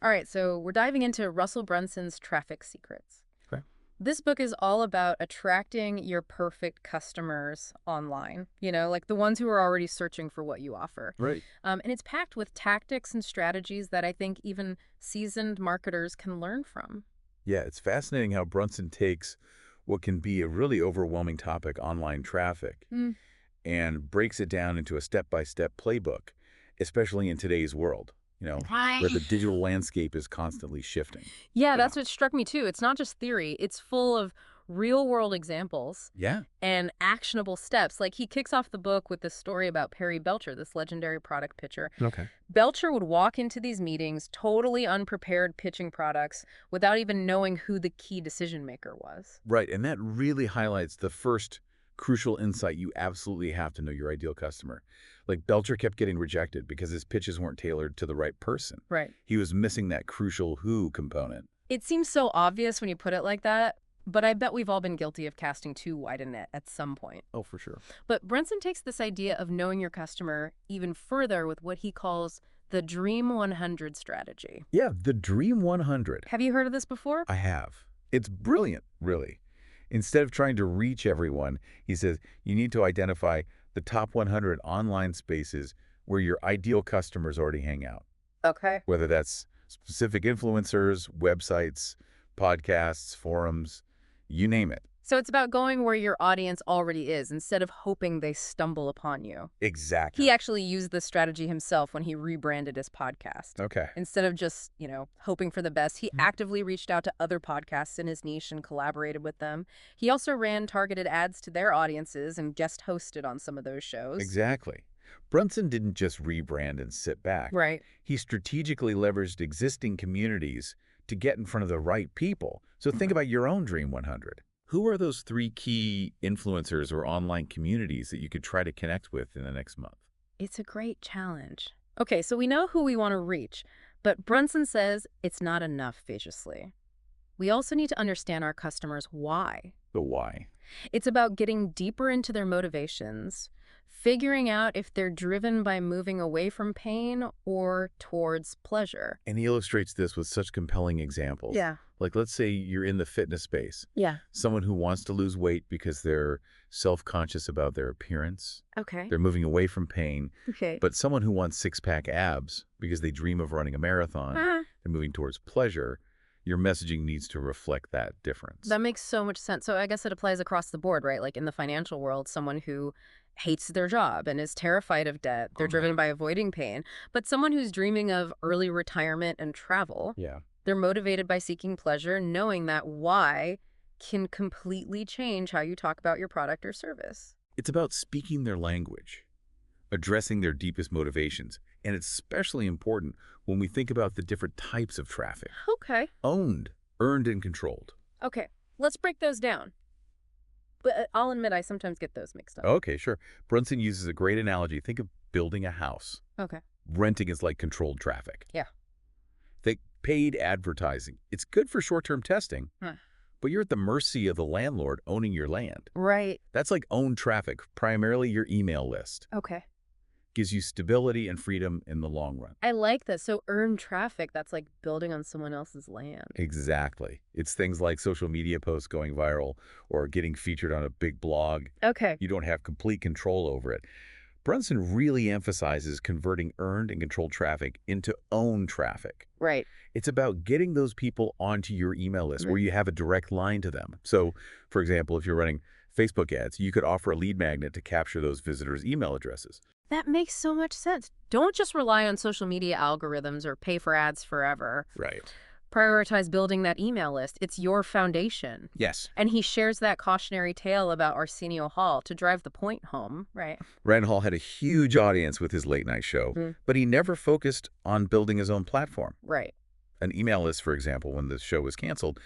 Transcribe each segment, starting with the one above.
All right, so we're diving into Russell Brunson's Traffic Secrets. Okay. This book is all about attracting your perfect customers online, like the ones who are already searching for what you offer. Right. And it's packed with tactics and strategies that I think even seasoned marketers can learn from. Yeah, it's fascinating how Brunson takes what can be a really overwhelming topic, online traffic, Mm, and breaks it down into a step-by-step playbook, especially in today's world, where right. the digital landscape is constantly shifting. Yeah, Yeah. that's what struck me too. It's not just theory, it's full of real world examples Yeah. and actionable steps. Like he kicks off the book with this story about Perry Belcher, this legendary product pitcher. Okay. Belcher would walk into these meetings totally unprepared pitching products without even knowing who the key decision maker was. Right, and that really highlights the first crucial insight. You absolutely have to know your ideal customer. Like Belcher kept getting rejected because his pitches weren't tailored to the right person. Right. He was missing that crucial who component. It seems so obvious when you put it like that, but I bet we've all been guilty of casting too wide a net at some point. Oh, for sure. But Brunson takes this idea of knowing your customer even further with what he calls the Dream 100 strategy. Yeah, the Dream 100. Have you heard of this before? I have. It's brilliant, really. Instead of trying to reach everyone, he says you need to identify the top 100 online spaces where your ideal customers already hang out, Okay. whether that's specific influencers, websites, podcasts, forums, you name it. So it's about going where your audience already is instead of hoping they stumble upon you. Exactly. He actually used this strategy himself when he rebranded his podcast. Okay. Instead of just, hoping for the best, he Mhm. actively reached out to other podcasts in his niche and collaborated with them. He also ran targeted ads to their audiences and guest hosted on some of those shows. Exactly. Brunson didn't just rebrand and sit back. Right. He strategically leveraged existing communities to get in front of the right people. So think about your own Dream 100. Who are those 3 key influencers or online communities that you could try to connect with in the next month? It's a great challenge. Okay, so we know who we want to reach, but Brunson says it's not enough viciously. We also need to understand our customers' why. The why. It's about getting deeper into their motivations, figuring out if they're driven by moving away from pain or towards pleasure. And he illustrates this with such compelling examples. Yeah. Like, let's say you're in the fitness space. Yeah. Someone who wants to lose weight because they're self-conscious about their appearance. Okay. They're moving away from pain. Okay. But someone who wants six-pack abs because they dream of running a marathon and moving towards pleasure, your messaging needs to reflect that difference. That makes so much sense. So I guess it applies across the board, right? Like in the financial world, someone who hates their job and is terrified of debt, they're driven by avoiding pain. But someone who's dreaming of early retirement and travel, Yeah. they're motivated by seeking pleasure, knowing that why can completely change how you talk about your product or service. It's about speaking their language, addressing their deepest motivations. And it's especially important when we think about the different types of traffic. Okay. Owned, earned, and controlled. Okay. Let's break those down. But I'll admit I sometimes get those mixed up. Okay, sure. Brunson uses a great analogy. Think of building a house. Okay. Renting is like controlled traffic. Yeah. Think paid advertising. It's good for short-term testing, Huh. but you're at the mercy of the landlord owning your land. Right. That's like owned traffic, primarily your email list. Okay. Gives you stability and freedom in the long run. I like this. So earned traffic, that's like building on someone else's land. Exactly. It's things like social media posts going viral or getting featured on a big blog. Okay. You don't have complete control over it. Brunson really emphasizes converting earned and controlled traffic into owned traffic. Right. It's about getting those people onto your email list where you have a direct line to them. So, for example, if you're running Facebook ads, you could offer a lead magnet to capture those visitors' email addresses. That makes so much sense. Don't just rely on social media algorithms or pay for ads forever. Right. Prioritize building that email list. It's your foundation. Yes. And he shares that cautionary tale about Arsenio Hall to drive the point home, right? Rand Hall had a huge audience with his late-night show, but he never focused on building his own platform. Right. An email list, for example, when the show was canceled,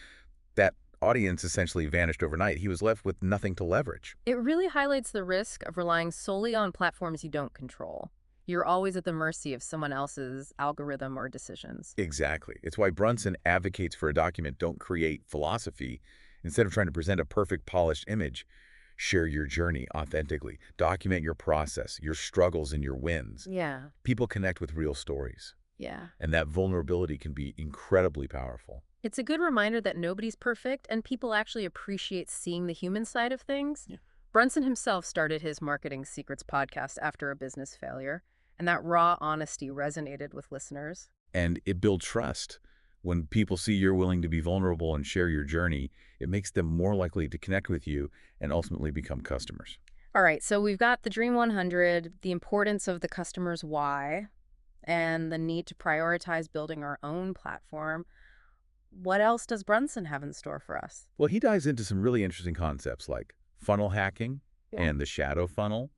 that audience essentially vanished overnight. He was left with nothing to leverage. It really highlights the risk of relying solely on platforms you don't control. You're always at the mercy of someone else's algorithm or decisions. Exactly. It's why Brunson advocates for a document don't create philosophy. Instead of trying to present a perfect polished image, share your journey authentically. Document your process, your struggles and your wins. Yeah. People connect with real stories. Yeah. And that vulnerability can be incredibly powerful. It's a good reminder that nobody's perfect and people actually appreciate seeing the human side of things. Yeah. Brunson himself started his Marketing Secrets podcast after a business failure, and that raw honesty resonated with listeners. And it builds trust. When people see you're willing to be vulnerable and share your journey, it makes them more likely to connect with you and ultimately become customers. All right, so we've got the Dream 100, the importance of the customer's why, and the need to prioritize building our own platform. What else does Brunson have in store for us? Well, he dives into some really interesting concepts like funnel hacking Yeah. and the shadow funnel,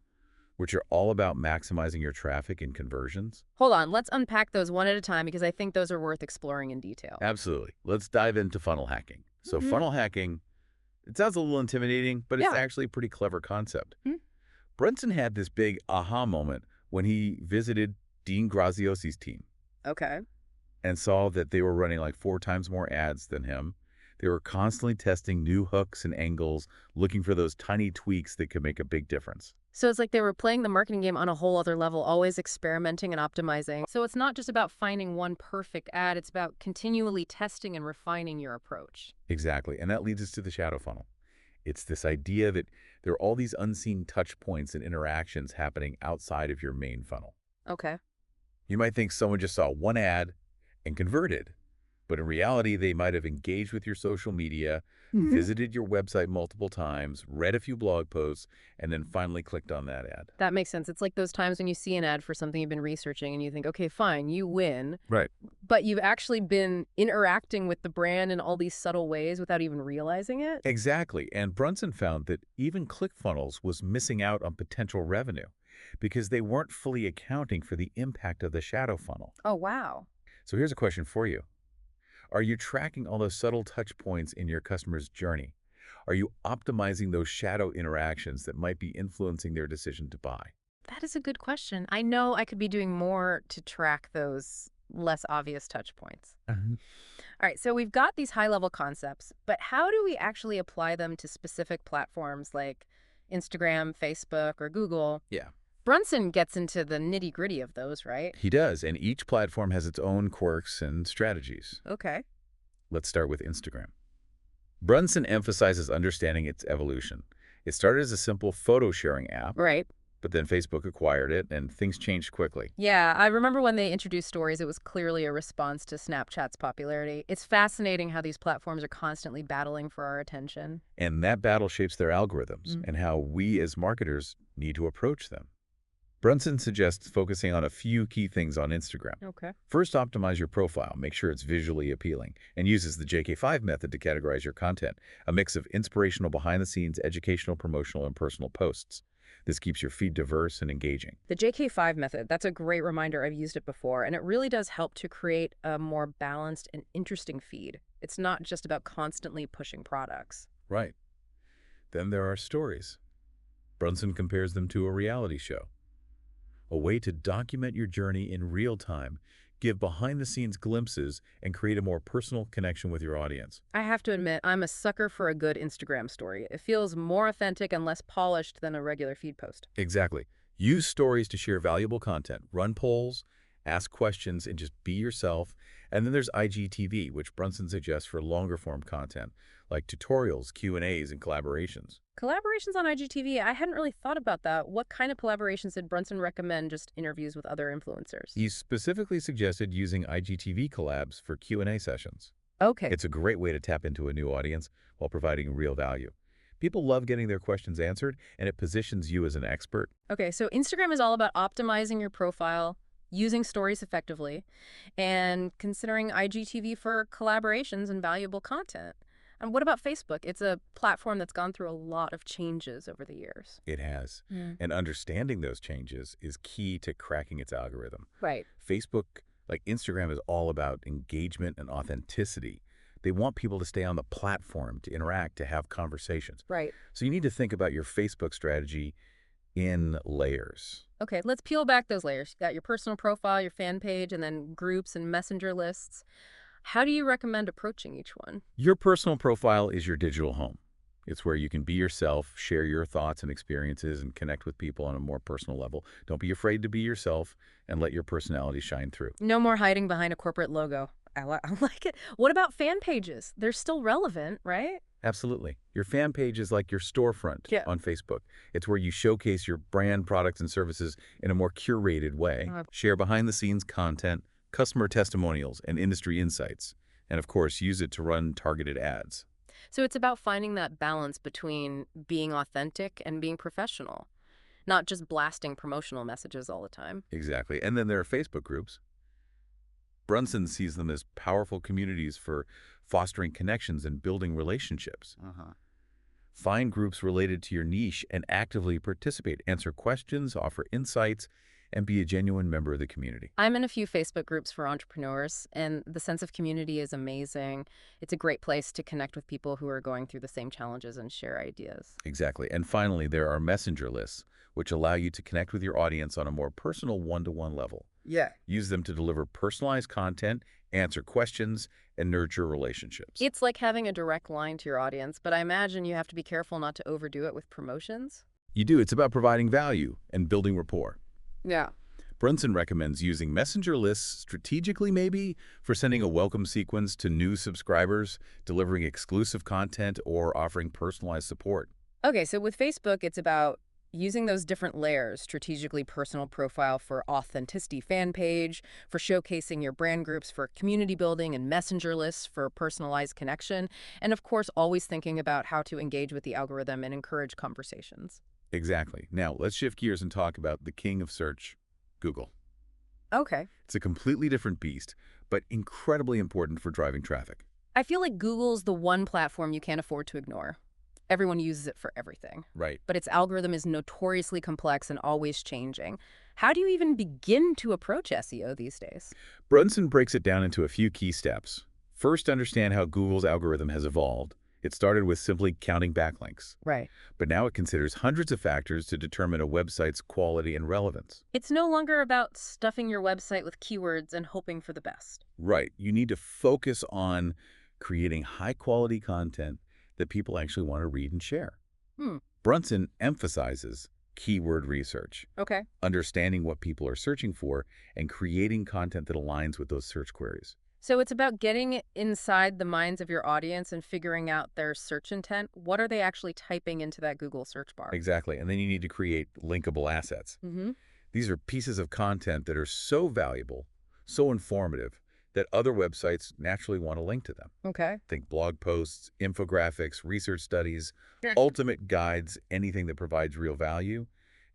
which are all about maximizing your traffic and conversions. Hold on, let's unpack those one at a time because I think those are worth exploring in detail. Absolutely. Let's dive into funnel hacking. So funnel hacking, it sounds a little intimidating, but it's Yeah. actually a pretty clever concept. Hmm. Brunson had this big aha moment when he visited Dean Graziosi's team Okay. and saw that they were running like 4 times more ads than him. They were constantly testing new hooks and angles, looking for those tiny tweaks that could make a big difference. So it's like they were playing the marketing game on a whole other level, always experimenting and optimizing. So it's not just about finding one perfect ad, it's about continually testing and refining your approach. Exactly. And that leads us to the shadow funnel. It's this idea that there are all these unseen touch points and interactions happening outside of your main funnel. Okay. You might think someone just saw one ad and converted, but in reality, they might have engaged with your social media, visited your website multiple times, read a few blog posts, and then finally clicked on that ad. That makes sense. It's like those times when you see an ad for something you've been researching and you think, okay, fine, you win. Right. But you've actually been interacting with the brand in all these subtle ways without even realizing it. Exactly. And Brunson found that even ClickFunnels was missing out on potential revenue because they weren't fully accounting for the impact of the shadow funnel. Oh, wow. So here's a question for you. Are you tracking all those subtle touch points in your customer's journey? Are you optimizing those shadow interactions that might be influencing their decision to buy? That is a good question. I know I could be doing more to track those less obvious touch points. All right, so we've got these high-level concepts, but how do we actually apply them to specific platforms like Instagram, Facebook, or Google? Yeah. Brunson gets into the nitty-gritty of those, right? He does, and each platform has its own quirks and strategies. Okay. Let's start with Instagram. Brunson emphasizes understanding its evolution. It started as a simple photo sharing app, Right. but then Facebook acquired it and things changed quickly. Yeah, I remember when they introduced stories, it was clearly a response to Snapchat's popularity. It's fascinating how these platforms are constantly battling for our attention. And that battle shapes their algorithms and how we as marketers need to approach them. Brunson suggests focusing on a few key things on Instagram. Okay. First, optimize your profile. Make sure it's visually appealing and uses the JK5 method to categorize your content, a mix of inspirational behind-the-scenes, educational, promotional, and personal posts. This keeps your feed diverse and engaging. The JK5 method, that's a great reminder. I've used it before, and it really does help to create a more balanced and interesting feed. It's not just about constantly pushing products. Right. Then there are stories. Brunson compares them to a reality show, a way to document your journey in real time, give behind-the-scenes glimpses, and create a more personal connection with your audience. I have to admit, I'm a sucker for a good Instagram story. It feels more authentic and less polished than a regular feed post. Exactly. Use stories to share valuable content. Run polls, ask questions, and just be yourself. And then there's IGTV, which Brunson suggests for longer-form content, like tutorials, Q&As, and collaborations. Collaborations on IGTV, I hadn't really thought about that. What kind of collaborations did Brunson recommend? Just interviews with other influencers? He specifically suggested using IGTV collabs for Q&A sessions. Okay. It's a great way to tap into a new audience while providing real value. People love getting their questions answered, and it positions you as an expert. Okay, so Instagram is all about optimizing your profile, using stories effectively, and considering IGTV for collaborations and valuable content. And what about Facebook? It's a platform that's gone through a lot of changes over the years. It has. And understanding those changes is key to cracking its algorithm. Right. Facebook, like Instagram, is all about engagement and authenticity. They want people to stay on the platform, to interact, to have conversations. Right. So you need to think about your Facebook strategy in layers. Okay, let's peel back those layers. You got your personal profile, your fan page, and then groups and messenger lists. How do you recommend approaching each one? Your personal profile is your digital home. It's where you can be yourself, share your thoughts and experiences, and connect with people on a more personal level. Don't be afraid to be yourself and let your personality shine through. No more hiding behind a corporate logo. I like it. What about fan pages? They're still relevant, right? Absolutely. Your fan page is like your storefront Yeah. on Facebook. It's where you showcase your brand, products, and services in a more curated way, share behind-the-scenes content, customer testimonials, and industry insights, and of course, use it to run targeted ads. So it's about finding that balance between being authentic and being professional, not just blasting promotional messages all the time. Exactly. And then there are Facebook groups. Brunson sees them as powerful communities for fostering connections and building relationships. Find groups related to your niche and actively participate, answer questions, offer insights, and be a genuine member of the community. I'm in a few Facebook groups for entrepreneurs, and the sense of community is amazing. It's a great place to connect with people who are going through the same challenges and share ideas. Exactly. And finally, there are messenger lists, which allow you to connect with your audience on a more personal one-to-one level. Yeah. Use them to deliver personalized content, answer questions, and nurture relationships. It's like having a direct line to your audience, but I imagine you have to be careful not to overdo it with promotions. You do. It's about providing value and building rapport. Yeah. Brunson recommends using messenger lists strategically, maybe, for sending a welcome sequence to new subscribers, delivering exclusive content, or offering personalized support. Okay, so with Facebook, it's about using those different layers, strategically personal profile for authenticity fan page, for showcasing your brand groups for community building, and messenger lists for personalized connection, and of course, always thinking about how to engage with the algorithm and encourage conversations. Exactly. Now, let's shift gears and talk about the king of search, Google. Okay. It's a completely different beast, but incredibly important for driving traffic. I feel like Google's the one platform you can't afford to ignore. Everyone uses it for everything. Right. But its algorithm is notoriously complex and always changing. How do you even begin to approach SEO these days? Brunson breaks it down into a few key steps. First, understand how Google's algorithm has evolved. It started with simply counting backlinks, Right. but now it considers hundreds of factors to determine a website's quality and relevance. It's no longer about stuffing your website with keywords and hoping for the best. Right. You need to focus on creating high-quality content that people actually want to read and share. Brunson emphasizes keyword research, Okay. understanding what people are searching for, and creating content that aligns with those search queries. So it's about getting inside the minds of your audience and figuring out their search intent. What are they actually typing into that Google search bar? Exactly. And then you need to create linkable assets. These are pieces of content that are so valuable, so informative, that other websites naturally want to link to them. Okay. Think blog posts, infographics, research studies, ultimate guides, anything that provides real value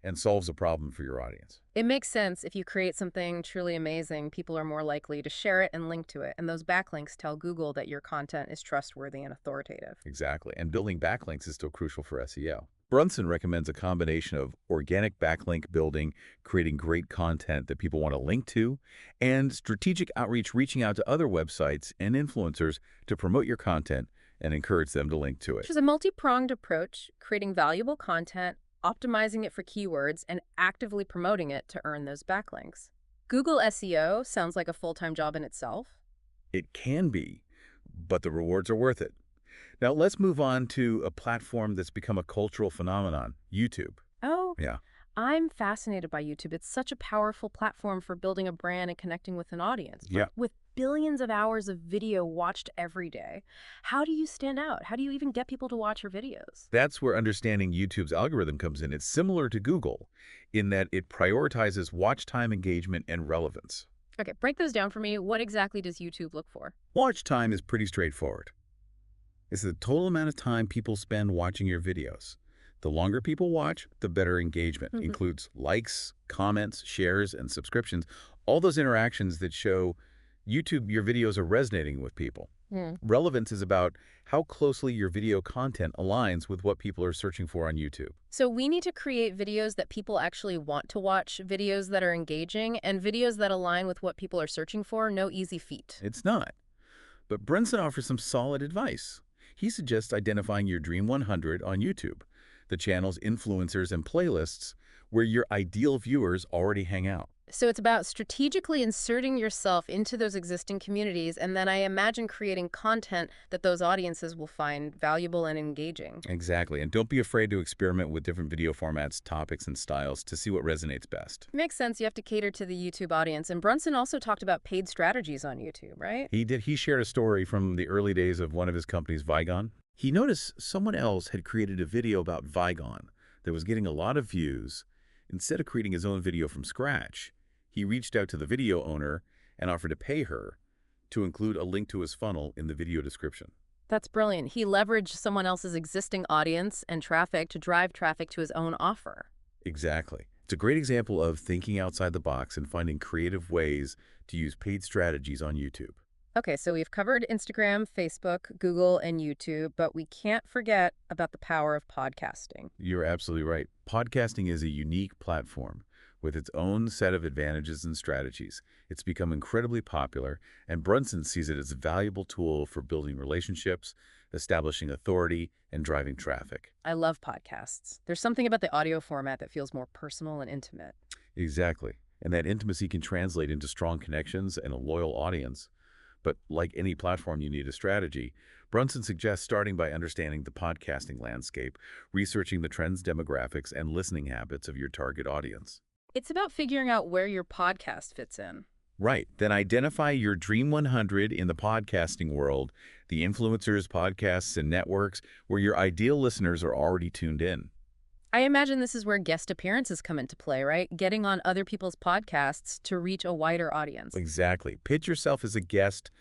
and solves a problem for your audience. It makes sense. If you create something truly amazing, people are more likely to share it and link to it. And those backlinks tell Google that your content is trustworthy and authoritative. Exactly. And building backlinks is still crucial for SEO. Brunson recommends a combination of organic backlink building, creating great content that people want to link to, and strategic outreach, reaching out to other websites and influencers to promote your content and encourage them to link to it. Which is a multi-pronged approach, creating valuable content, optimizing it for keywords, and actively promoting it to earn those backlinks. Google SEO sounds like a full-time job in itself. It can be, but the rewards are worth it. Now, let's move on to a platform that's become a cultural phenomenon, YouTube. Oh, Yeah. I'm fascinated by YouTube. It's such a powerful platform for building a brand and connecting with an audience. Yeah. With billions of hours of video watched every day, how do you stand out? How do you even get people to watch your videos? That's where understanding YouTube's algorithm comes in. It's similar to Google in that it prioritizes watch time, engagement, and relevance. Okay, break those down for me. What exactly does YouTube look for? Watch time is pretty straightforward. It's the total amount of time people spend watching your videos. The longer people watch, the better engagement. Includes likes, comments, shares, and subscriptions. All those interactions that show YouTube, your videos are resonating with people. Relevance is about how closely your video content aligns with what people are searching for on YouTube. So we need to create videos that people actually want to watch, videos that are engaging, and videos that align with what people are searching for. No easy feat. It's not. But Brunson offers some solid advice. He suggests identifying your Dream 100 on YouTube, the channel's influencers and playlists where your ideal viewers already hang out. So it's about strategically inserting yourself into those existing communities, and then I imagine creating content that those audiences will find valuable and engaging. Exactly. And don't be afraid to experiment with different video formats, topics, and styles to see what resonates best. Makes sense. You have to cater to the YouTube audience. And Brunson also talked about paid strategies on YouTube, right? He did. He shared a story from the early days of one of his companies, Vigon. He noticed someone else had created a video about Vigon that was getting a lot of views. Instead of creating his own video from scratch, he reached out to the video owner and offered to pay her to include a link to his funnel in the video description. That's brilliant. He leveraged someone else's existing audience and traffic to drive traffic to his own offer. Exactly. It's a great example of thinking outside the box and finding creative ways to use paid strategies on YouTube. Okay, so we've covered Instagram, Facebook, Google, and YouTube, but we can't forget about the power of podcasting. You're absolutely right. Podcasting is a unique platform with its own set of advantages and strategies. It's become incredibly popular, and Brunson sees it as a valuable tool for building relationships, establishing authority, and driving traffic. I love podcasts. There's something about the audio format that feels more personal and intimate. Exactly. And that intimacy can translate into strong connections and a loyal audience. But like any platform, you need a strategy. Brunson suggests starting by understanding the podcasting landscape, researching the trends, demographics, and listening habits of your target audience. It's about figuring out where your podcast fits in. Right. Then identify your Dream 100 in the podcasting world, the influencers, podcasts, and networks where your ideal listeners are already tuned in. I imagine this is where guest appearances come into play, right? Getting on other people's podcasts to reach a wider audience. Exactly. Pitch yourself as a guest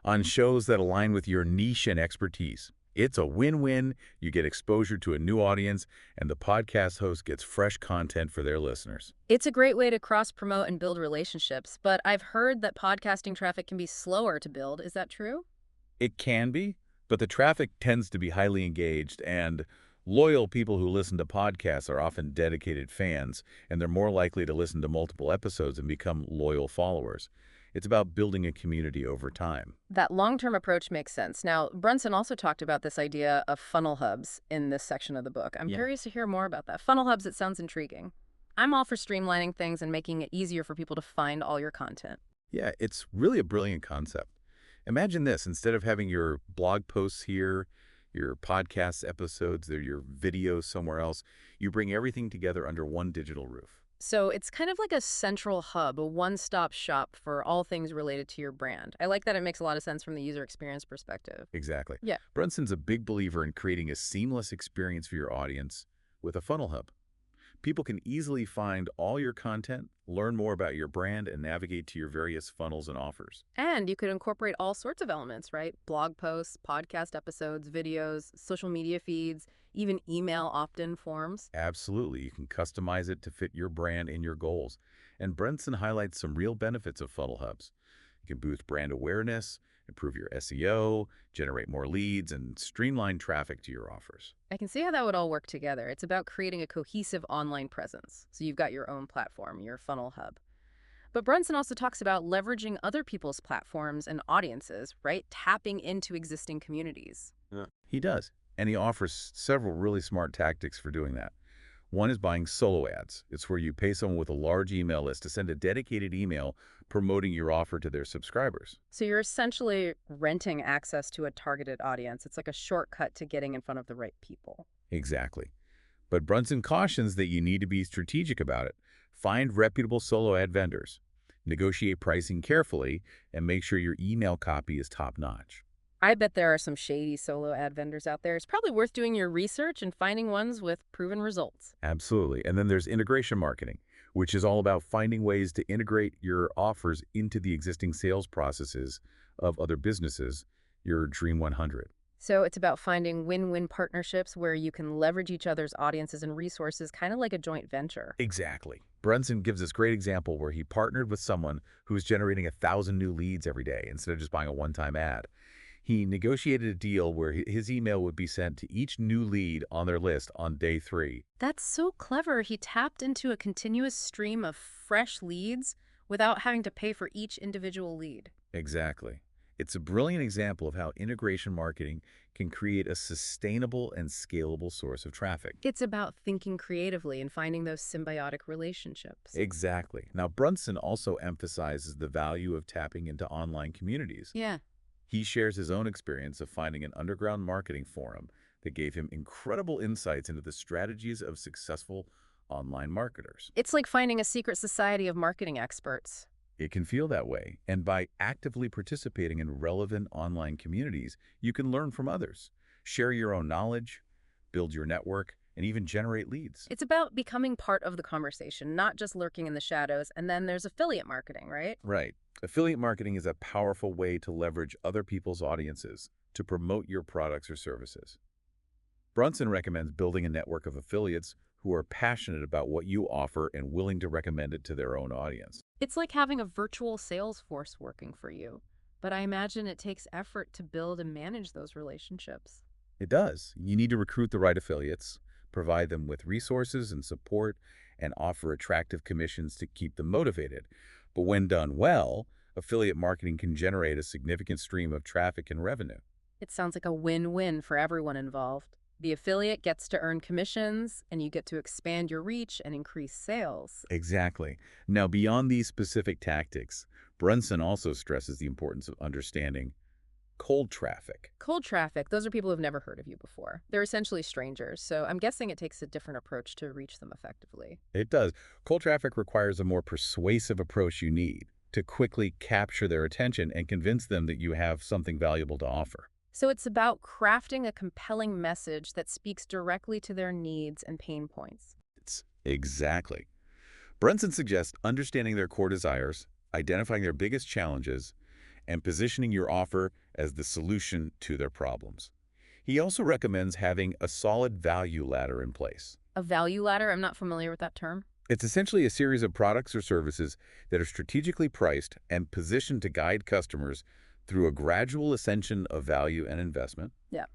on shows that align with your niche and expertise. It's a win-win. You get exposure to a new audience, and the podcast host gets fresh content for their listeners. It's a great way to cross-promote and build relationships, but I've heard that podcasting traffic can be slower to build. Is that true? It can be, but the traffic tends to be highly engaged, and loyal people who listen to podcasts are often dedicated fans, and they're more likely to listen to multiple episodes and become loyal followers. It's about building a community over time. That long-term approach makes sense. Now, Brunson also talked about this idea of funnel hubs in this section of the book. I'm curious to hear more about that. Funnel hubs, it sounds intriguing. I'm all for streamlining things and making it easier for people to find all your content. Yeah, it's really a brilliant concept. Imagine this. Instead of having your blog posts here, your podcast episodes, or your videos somewhere else, you bring everything together under one digital roof. So it's kind of like a central hub, a one-stop shop for all things related to your brand. I like that. It makes a lot of sense from the user experience perspective. Exactly. Yeah. Brunson's a big believer in creating a seamless experience for your audience with a funnel hub. People can easily find all your content, learn more about your brand, and navigate to your various funnels and offers. And you could incorporate all sorts of elements, right? Blog posts, podcast episodes, videos, social media feeds, even email opt-in forms. Absolutely. You can customize it to fit your brand and your goals. And Brunson highlights some real benefits of funnel hubs. You can boost brand awareness, improve your SEO, generate more leads, and streamline traffic to your offers. I can see how that would all work together. It's about creating a cohesive online presence. So you've got your own platform, your funnel hub. But Brunson also talks about leveraging other people's platforms and audiences, right? Tapping into existing communities. Yeah. He does. And he offers several really smart tactics for doing that. One is buying solo ads. It's where you pay someone with a large email list to send a dedicated email promoting your offer to their subscribers. So you're essentially renting access to a targeted audience. It's like a shortcut to getting in front of the right people. Exactly. But Brunson cautions that you need to be strategic about it. Find reputable solo ad vendors. Negotiate pricing carefully, and make sure your email copy is top-notch. I bet there are some shady solo ad vendors out there. It's probably worth doing your research and finding ones with proven results. Absolutely. And then there's integration marketing, which is all about finding ways to integrate your offers into the existing sales processes of other businesses, your Dream 100. So it's about finding win-win partnerships where you can leverage each other's audiences and resources, kind of like a joint venture. Exactly. Brunson gives this great example where he partnered with someone who was generating 1,000 new leads every day instead of just buying a one-time ad. He negotiated a deal where his email would be sent to each new lead on their list on day 3. That's so clever. He tapped into a continuous stream of fresh leads without having to pay for each individual lead. Exactly. It's a brilliant example of how integration marketing can create a sustainable and scalable source of traffic. It's about thinking creatively and finding those symbiotic relationships. Exactly. Now, Brunson also emphasizes the value of tapping into online communities. Yeah. He shares his own experience of finding an underground marketing forum that gave him incredible insights into the strategies of successful online marketers. It's like finding a secret society of marketing experts. It can feel that way, and by actively participating in relevant online communities, you can learn from others, share your own knowledge, build your network, and even generate leads. It's about becoming part of the conversation, not just lurking in the shadows. And then there's affiliate marketing, right? Right. Affiliate marketing is a powerful way to leverage other people's audiences to promote your products or services. Brunson recommends building a network of affiliates who are passionate about what you offer and willing to recommend it to their own audience. It's like having a virtual sales force working for you. But I imagine it takes effort to build and manage those relationships. It does. You need to recruit the right affiliates, provide them with resources and support, and offer attractive commissions to keep them motivated. But when done well, affiliate marketing can generate a significant stream of traffic and revenue. It sounds like a win-win for everyone involved. The affiliate gets to earn commissions, and you get to expand your reach and increase sales. Exactly. Now, beyond these specific tactics, Brunson also stresses the importance of understanding cold traffic. Cold traffic, those are people who've never heard of you before. They're essentially strangers, so I'm guessing it takes a different approach to reach them effectively. It does. Cold traffic requires a more persuasive approach you need to quickly capture their attention and convince them that you have something valuable to offer. So it's about crafting a compelling message that speaks directly to their needs and pain points. Exactly. Brunson suggests understanding their core desires, identifying their biggest challenges, and positioning your offer as the solution to their problems. He also recommends having a solid value ladder in place. A value ladder? I'm not familiar with that term. It's essentially a series of products or services that are strategically priced and positioned to guide customers through a gradual ascension of value and investment. Yeah.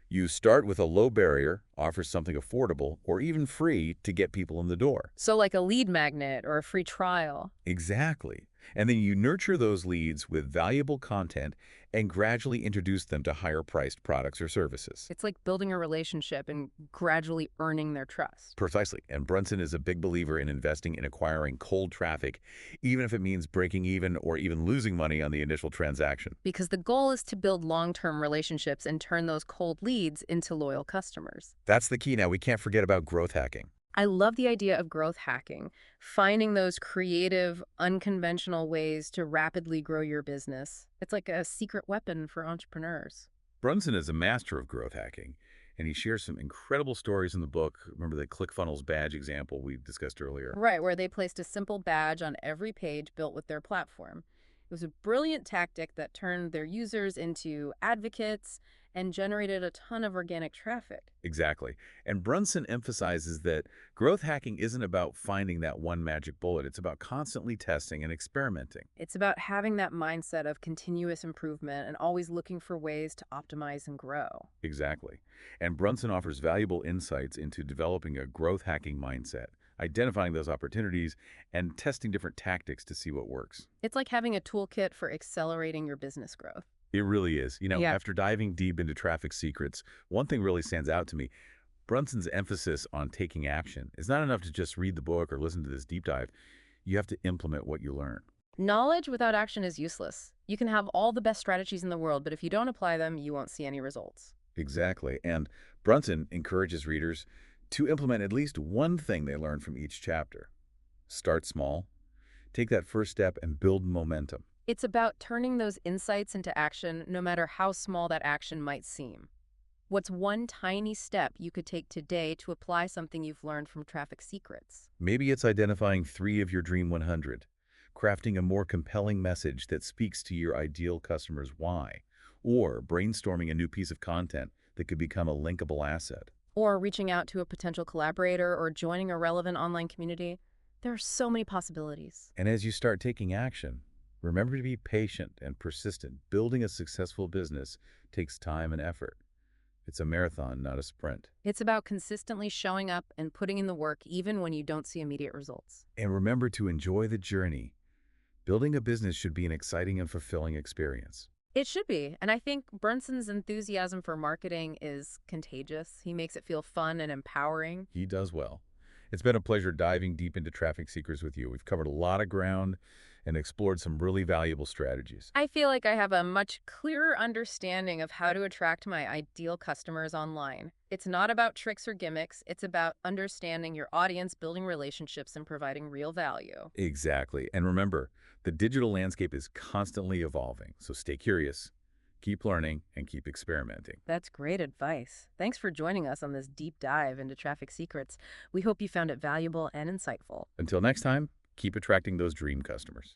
You start with a low barrier, offer something affordable or even free to get people in the door. So like a lead magnet or a free trial. Exactly. And then you nurture those leads with valuable content and gradually introduce them to higher-priced products or services. It's like building a relationship and gradually earning their trust. Precisely. And Brunson is a big believer in investing in acquiring cold traffic, even if it means breaking even or even losing money on the initial transaction. Because the goal is to build long-term relationships and turn those cold leads into loyal customers. That's the key now. We can't forget about growth hacking. I love the idea of growth hacking, finding those creative, unconventional ways to rapidly grow your business. It's like a secret weapon for entrepreneurs. Brunson is a master of growth hacking, and he shares some incredible stories in the book. Remember the ClickFunnels badge example we discussed earlier? Right, where they placed a simple badge on every page built with their platform. It was a brilliant tactic that turned their users into advocates and generated a ton of organic traffic. Exactly. And Brunson emphasizes that growth hacking isn't about finding that one magic bullet. It's about constantly testing and experimenting. It's about having that mindset of continuous improvement and always looking for ways to optimize and grow. Exactly. And Brunson offers valuable insights into developing a growth hacking mindset, identifying those opportunities, and testing different tactics to see what works. It's like having a toolkit for accelerating your business growth. It really is. Yeah. After diving deep into traffic secrets, one thing really stands out to me. Brunson's emphasis on taking action. It's not enough to just read the book or listen to this deep dive. You have to implement what you learn. Knowledge without action is useless. You can have all the best strategies in the world, but if you don't apply them, you won't see any results. Exactly. And Brunson encourages readers to implement at least one thing they learn from each chapter. Start small, take that first step, and build momentum. It's about turning those insights into action, no matter how small that action might seem. What's one tiny step you could take today to apply something you've learned from Traffic Secrets? Maybe it's identifying 3 of your Dream 100, crafting a more compelling message that speaks to your ideal customer's why, or brainstorming a new piece of content that could become a linkable asset. Or reaching out to a potential collaborator or joining a relevant online community. There are so many possibilities. And as you start taking action, remember to be patient and persistent. Building a successful business takes time and effort. It's a marathon, not a sprint. It's about consistently showing up and putting in the work even when you don't see immediate results. And remember to enjoy the journey. Building a business should be an exciting and fulfilling experience. It should be. And I think Brunson's enthusiasm for marketing is contagious. He makes it feel fun and empowering. He does well. It's been a pleasure diving deep into Traffic Secrets with you. We've covered a lot of ground and explored some really valuable strategies. I feel like I have a much clearer understanding of how to attract my ideal customers online. It's not about tricks or gimmicks, it's about understanding your audience, building relationships, and providing real value. Exactly. And remember, the digital landscape is constantly evolving, so stay curious, keep learning, and keep experimenting. That's great advice. Thanks for joining us on this deep dive into Traffic Secrets. We hope you found it valuable and insightful. Until next time, keep attracting those dream customers.